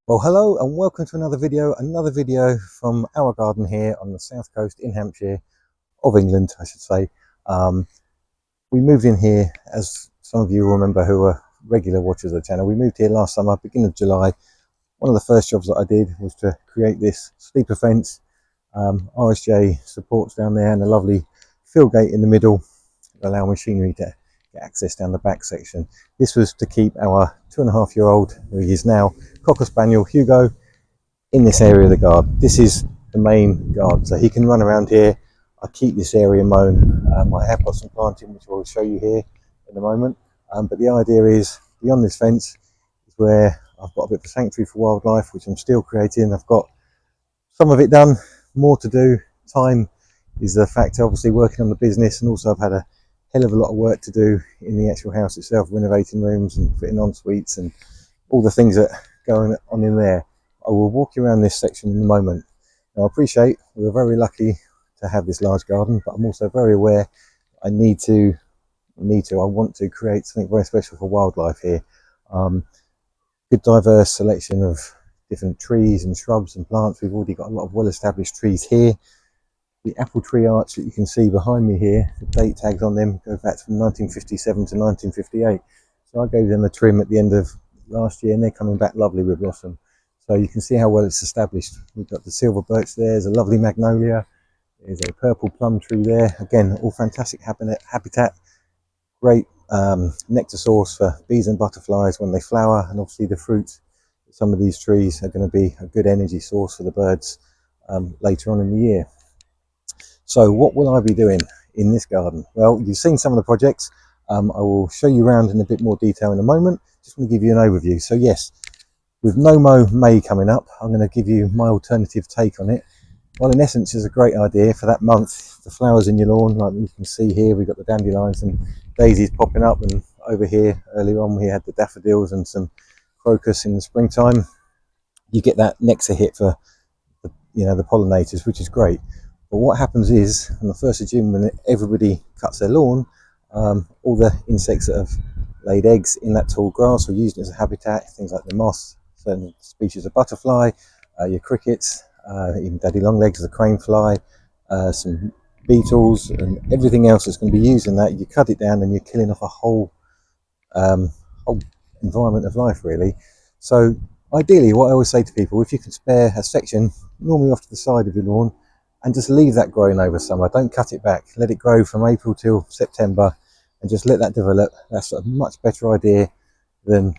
Well, hello and welcome to another video from our garden here on the south coast in Hampshire of England, I should say. Um, we moved in here, as some of you will remember who are regular watchers of the channel. We moved here last summer, beginning of July. One of the first jobs that I did was to create this sleeper fence, RSJ supports down there, and a lovely fill gate in the middle to allow machinery to get access down the back section. This was to keep our 2.5-year-old, who he is now, Cocker Spaniel Hugo, in this area of the garden. This is the main garden, so he can run around here. I keep this area mown. I have got some planting which I will show you here in a moment, but the idea is beyond this fence is where I've got a bit of a sanctuary for wildlife, which I'm still creating. I've got some of it done, more to do. Time is the factor, obviously working on the business, and also I've had a hell of a lot of work to do in the actual house itself, renovating rooms and fitting en suites and all the things that go on in there. I will walk you around this section in a moment. Now, I appreciate we're very lucky to have this large garden, but I'm also very aware I want to create something very special for wildlife here. Good diverse selection of different trees and shrubs and plants. We've already got a lot of well-established trees here. The apple tree arch that you can see behind me here, the date tags on them go back from 1957 to 1958. So I gave them a trim at the end of last year, and they're coming back lovely with blossom. So you can see how well it's established. We've got the silver birch there, there's a lovely magnolia, there's a purple plum tree there. Again, all fantastic habitat, great nectar source for bees and butterflies when they flower, and obviously the fruit. Some of these trees are going to be a good energy source for the birds later on in the year. So what will I be doing in this garden? Well, you've seen some of the projects. I will show you around in a bit more detail in a moment. Just want to give you an overview. So yes, with No-Mow May coming up, I'm going to give you my alternative take on it. Well, in essence, it's a great idea for that month. The flowers in your lawn, like you can see here, we've got the dandelions and daisies popping up, and over here earlier on we had the daffodils and some crocus in the springtime. You get that nectar hit for the pollinators, which is great. But what happens is on the 1st of June, when everybody cuts their lawn, all the insects that have laid eggs in that tall grass or used it as a habitat, things like the moss, certain species of butterfly, your crickets, even daddy longlegs, the crane fly, some beetles, and everything else that's going to be used in that, you cut it down and you're killing off a whole environment of life, really. So ideally, what I always say to people, if you can spare a section, normally off to the side of your lawn, and just leave that growing over summer. Don't cut it back. Let it grow from April till September, and just let that develop. That's a much better idea than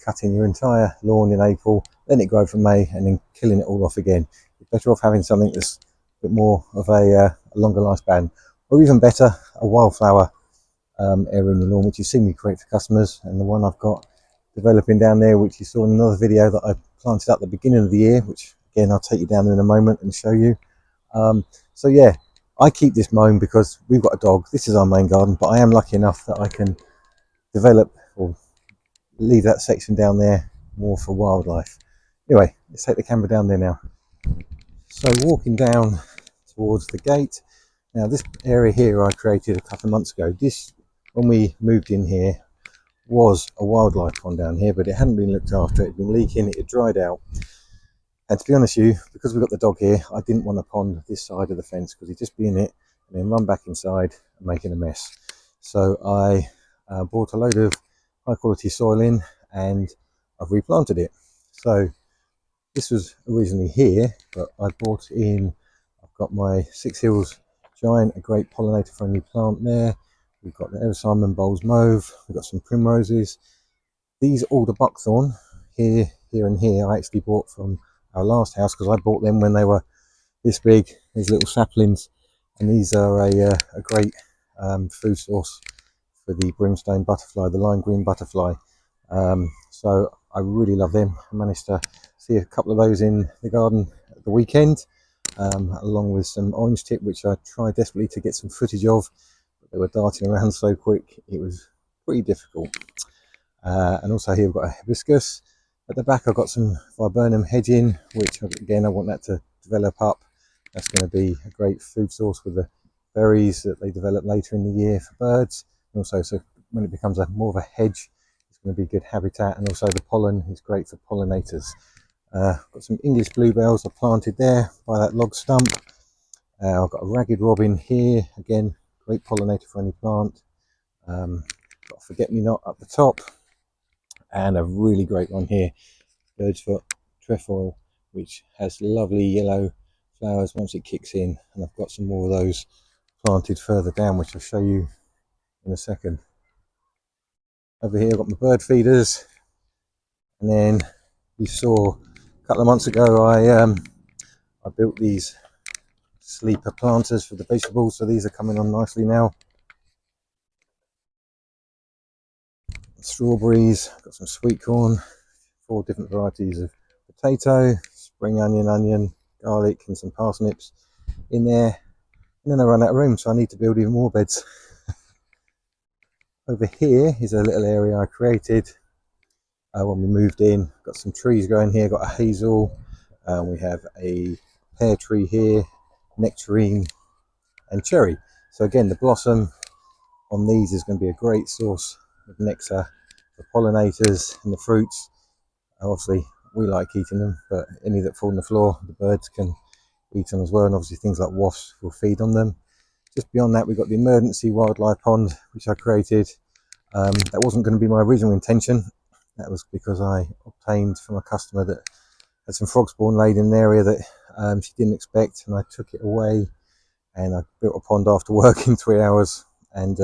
cutting your entire lawn in April, letting it grow from May, and then killing it all off again. You're better off having something that's a bit more of a longer lifespan, or even better, a wildflower area in your lawn, which you've seen me create for customers, and the one I've got developing down there, which you saw in another video that I planted at the beginning of the year, which again I'll take you down there in a moment and show you. So yeah, I keep this mown because we've got a dog. This is our main garden, but I am lucky enough that I can develop or leave that section down there more for wildlife. Anyway, let's take the camera down there now. So walking down towards the gate. Now this area here I created a couple of months ago. This, when we moved in here, was a wildlife pond down here, but it hadn't been looked after. It had been leaking, it had dried out. And to be honest with you, because we've got the dog here, I didn't want to pond this side of the fence because he'd just be in it and then run back inside and making a mess. So I bought a load of high quality soil in, and I've replanted it. So this was originally here, but I brought in, I've got my Six Hills Giant, a great pollinator friendly plant there. We've got the Simon Bowles Mauve, we've got some primroses. These alder buckthorn here and here I actually bought from our last house, because I bought them when they were this big, these little saplings, and these are a great food source for the brimstone butterfly, the lime green butterfly. So I really love them. I managed to see a couple of those in the garden at the weekend, along with some orange tip, which I tried desperately to get some footage of, but they were darting around so quick it was pretty difficult. And also here we've got a hibiscus. At the back I've got some viburnum hedging, which again I want that to develop up. That's going to be a great food source with the berries that they develop later in the year for birds. And also, so when it becomes more of a hedge, it's going to be good habitat, and also the pollen is great for pollinators. Got some English bluebells I planted there by that log stump. I've got a ragged robin here, again, great pollinator for any plant. Got a forget-me-not up the top, and a really great one here, bird's foot trefoil, which has lovely yellow flowers once it kicks in, and I've got some more of those planted further down, which I'll show you in a second. Over here I've got my bird feeders, and then you saw a couple of months ago I built these sleeper planters for the vegetables, so these are coming on nicely now. Strawberries, got some sweet corn, 4 different varieties of potato, spring onion, garlic and some parsnips in there, and then I run out of room, so I need to build even more beds. Over here is a little area I created when we moved in. Got some trees growing here, got a hazel, we have a pear tree here, nectarine and cherry. So again, the blossom on these is going to be a great source of nectar for pollinators, and the fruits, obviously we like eating them, but any that fall on the floor, the birds can eat them as well, and obviously things like wasps will feed on them. Just beyond that, we've got the emergency wildlife pond, which I created. That wasn't going to be my original intention. That was because I obtained from a customer that had some frog spawn laid in an area that she didn't expect, and I took it away and I built a pond after work in 3 hours, and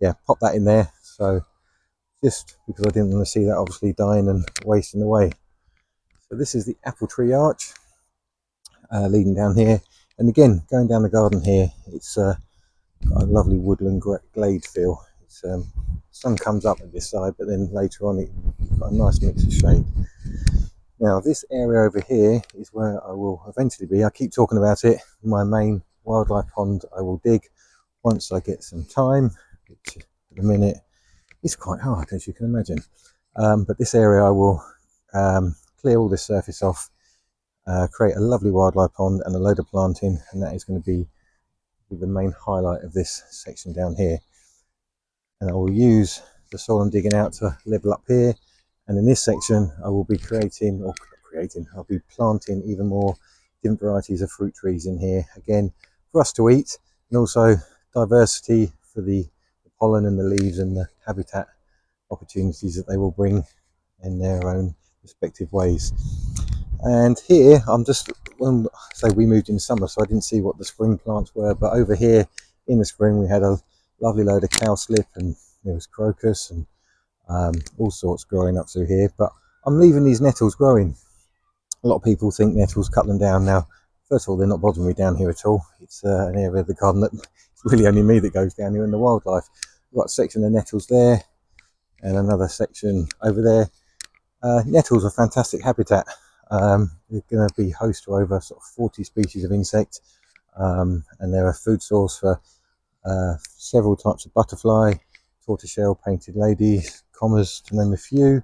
yeah, popped that in there. So just because I didn't want to see that obviously dying and wasting away. So this is the apple tree arch leading down here, and again going down the garden here, it's got a lovely woodland glade feel. It's sun comes up at this side, but then later on it's got a nice mix of shade. Now this area over here is where I will eventually be. I keep talking about it, my main wildlife pond I will dig once I get some time, which at the minute is quite hard, as you can imagine. But this area I will clear all this surface off, create a lovely wildlife pond and a load of planting, and that is going to be the main highlight of this section down here. And I will use the soil I'm digging out to level up here, and in this section I will be I'll be planting even more different varieties of fruit trees in here, again for us to eat, and also diversity for the pollen and the leaves and the habitat opportunities that they will bring in their own respective ways. And here I'm just, when say we moved in summer, so I didn't see what the spring plants were, but over here in the spring we had a lovely load of cowslip, and there was crocus and all sorts growing up through here. But I'm leaving these nettles growing. A lot of people think nettles cut them down. Now first of all, they're not bothering me down here at all. It's an area of the garden that it's really only me that goes down here, and the wildlife. We've got a section of nettles there and another section over there. Nettles are fantastic habitat. They're going to be host to over sort of 40 species of insect, and they're a food source for several types of butterfly, tortoiseshell, painted ladies, commas, to name a few,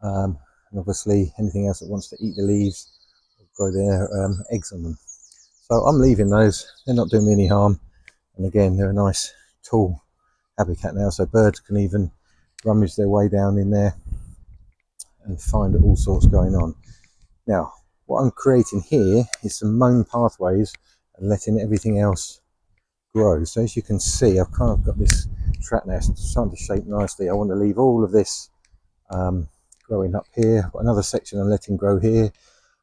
and obviously anything else that wants to eat the leaves will grow their eggs on them. So I'm leaving those, they're not doing me any harm, and again they're a nice tall habitat now, so birds can even rummage their way down in there and find all sorts going on. Now what I'm creating here is some mown pathways and letting everything else grow. So as you can see, I've kind of got this track now starting to shape nicely. I want to leave all of this growing up here. I've got another section I'm letting grow here.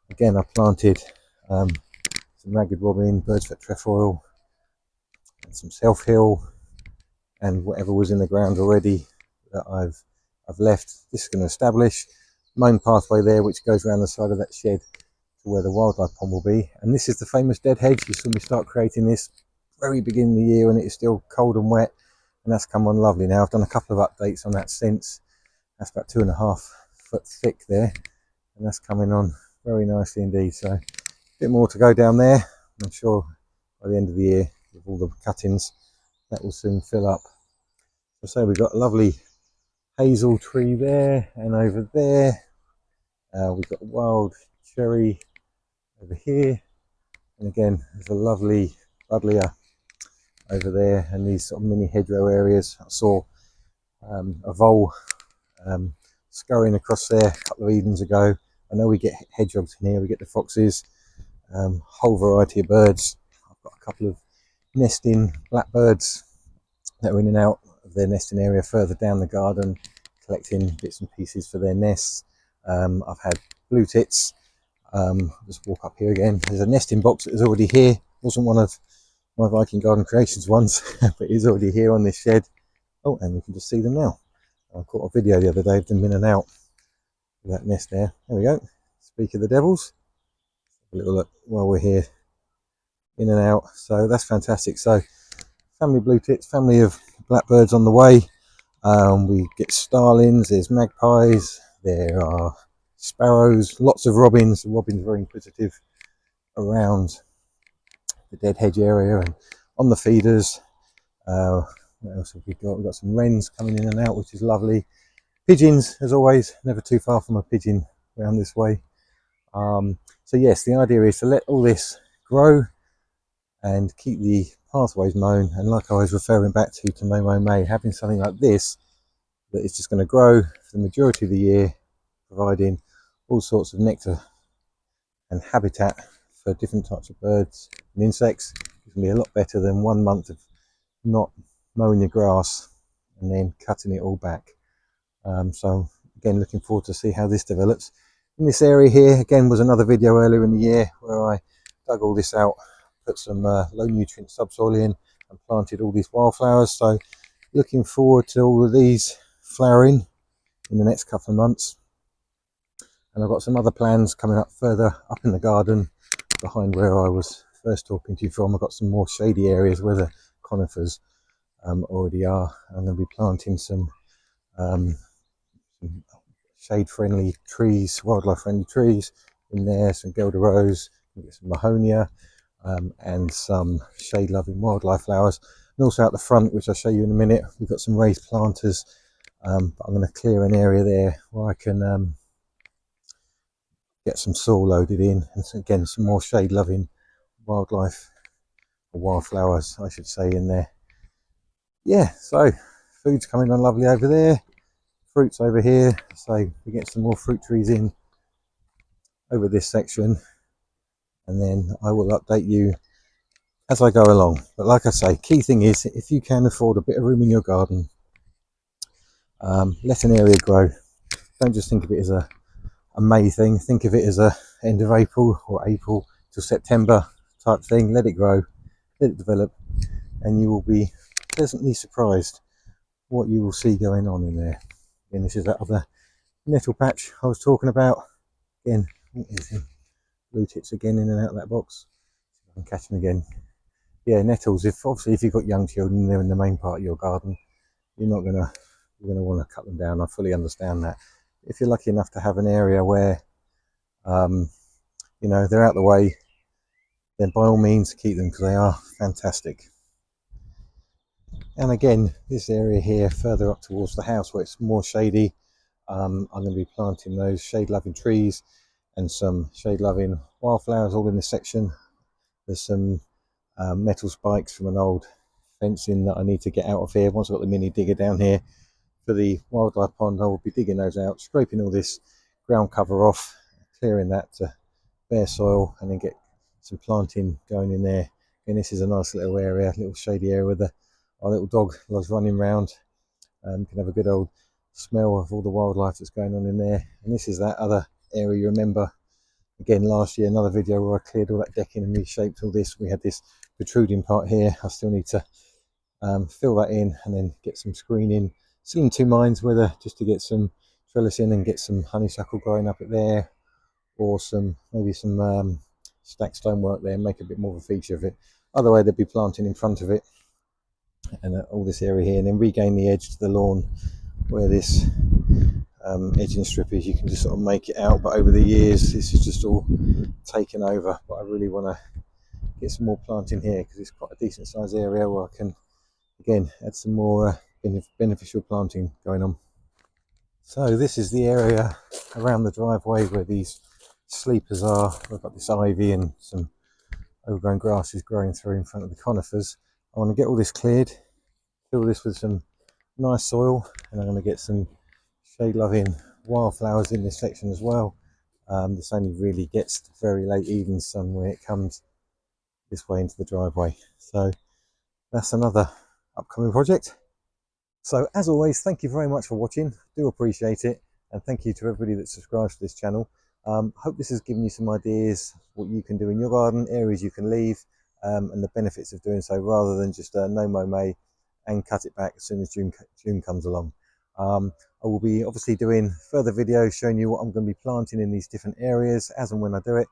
Again, I planted some ragged robin, bird's foot trefoil, and some self-hill, and whatever was in the ground already that I've left. This is going to establish mown pathway there, which goes around the side of that shed to where the wildlife pond will be. And this is the famous dead hedge. You saw me start creating this very beginning of the year when it is still cold and wet, and that's come on lovely now. I've done a couple of updates on that since. That's about 2.5 foot thick there, and that's coming on very nicely indeed. So a bit more to go down there. I'm sure by the end of the year, with all the cuttings, that will soon fill up. So we've got a lovely hazel tree there, and over there we've got wild cherry over here, and again there's a lovely buddleia over there, and these sort of mini hedgerow areas. I saw a vole scurrying across there a couple of evenings ago. I know we get hedgehogs in here, we get the foxes, whole variety of birds. I've got a couple of nesting blackbirds that are in and out of their nesting area further down the garden, collecting bits and pieces for their nests. I've had blue tits. Just walk up here again. There's a nesting box that is already here. Wasn't one of my Viking Garden Creations ones, but is already here on this shed. Oh, and you can just see them now. I caught a video the other day of them in and out of that nest there. There we go. Speak of the devils. A little look while we're here, in and out. So that's fantastic. So family blue tits, family of blackbirds on the way. We get starlings, there's magpies, there are sparrows, lots of robins. The robins are very inquisitive around the dead hedge area and on the feeders. What else have we got? We've got some wrens coming in and out, which is lovely. Pigeons, as always, never too far from a pigeon around this way. So yes, the idea is to let all this grow and keep the pathways mown, and like I was referring back to No-Mow May, having something like this that is just going to grow for the majority of the year, providing all sorts of nectar and habitat for different types of birds and insects. It's going to be a lot better than 1 month of not mowing your grass and then cutting it all back. So again, looking forward to see how this develops. In this area here, again, was another video earlier in the year where I dug all this out, put some low nutrient subsoil in and planted all these wildflowers. So looking forward to all of these flowering in the next couple of months. And I've got some other plans coming up further up in the garden behind where I was first talking to you from. I've got some more shady areas where the conifers already are. I'm going to be planting some shade-friendly trees, wildlife-friendly trees in there, some Guelder Rose, some Mahonia, and some shade-loving wildlife flowers. And also out the front, which I'll show you in a minute, we've got some raised planters. But I'm going to clear an area there where I can get some soil loaded in, and so again, some more shade-loving wildlife, or wildflowers, I should say, in there. Yeah, so food's coming on lovely over there. Fruits over here, so we get some more fruit trees in over this section, and then I will update you as I go along. But like I say, key thing is, if you can afford a bit of room in your garden, let an area grow. Don't just think of it as a May thing. Think of it as a end of April or April to September type thing. Let it grow, let it develop, and you will be pleasantly surprised what you will see going on in there. And this is that other nettle patch I was talking about. Again, blue tits again in and out of that box. I can catch them again. Yeah, nettles. If you've got young children, they're in the main part of your garden. You're gonna want to cut them down. I fully understand that. If you're lucky enough to have an area where, they're out the way, then by all means keep them, because they are fantastic. And again, this area here, further up towards the house where it's more shady, I'm going to be planting those shade-loving trees and some shade-loving wildflowers all in this section. There's some metal spikes from an old fencing that I need to get out of here. Once I've got the mini digger down here for the wildlife pond, I will be digging those out, scraping all this ground cover off, clearing that to bare soil, and then get some planting going in there. And this is a nice little area, little shady area where our little dog loves running around. You can have a good old smell of all the wildlife that's going on in there. And this is that other area you remember, again, last year, another video where I cleared all that decking and reshaped all this. We had this protruding part here. I still need to fill that in and then get some screening. Still in two minds whether just to get some trellis in and get some honeysuckle growing up at there, or maybe some stacked stonework there and make a bit more of a feature of it. Other way, they'd be planting in front of it and all this area here, and then regain the edge to the lawn where this edging strip is. You can just sort of make it out, but over the years this is just all taken over. But I really want to get some more planting here because it's quite a decent sized area where I can again add some more beneficial planting going on. So this is the area around the driveway where these sleepers are. We've got this ivy and some overgrown grasses growing through in front of the conifers. I want to get all this cleared, fill this with some nice soil, and I'm going to get some shade loving wildflowers in this section as well. This only really gets to very late evening sun when it comes this way into the driveway. So that's another upcoming project. So as always, thank you very much for watching. Do appreciate it, and thank you to everybody that subscribes to this channel. Hope this has given you some ideas what you can do in your garden, areas you can leave, and the benefits of doing so, rather than just No-Mow May and cut it back as soon as June comes along. I will be obviously doing further videos showing you what I'm going to be planting in these different areas as and when I do it.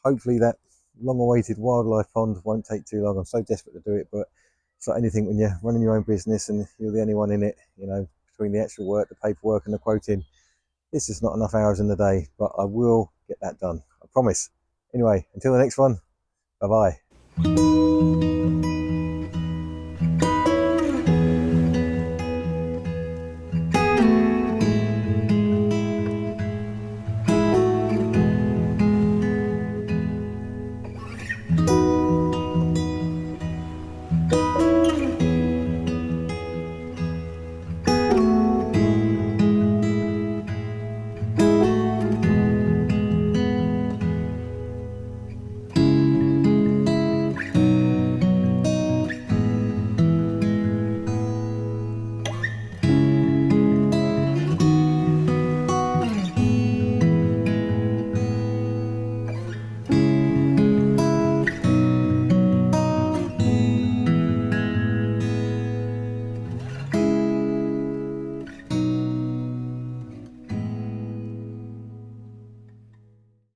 Hopefully that long-awaited wildlife pond won't take too long. I'm so desperate to do it, but it's like anything when you're running your own business and you're the only one in it, you know, between the extra work, the paperwork and the quoting, it's just not enough hours in the day, but I will get that done. I promise. Anyway, until the next one, bye-bye.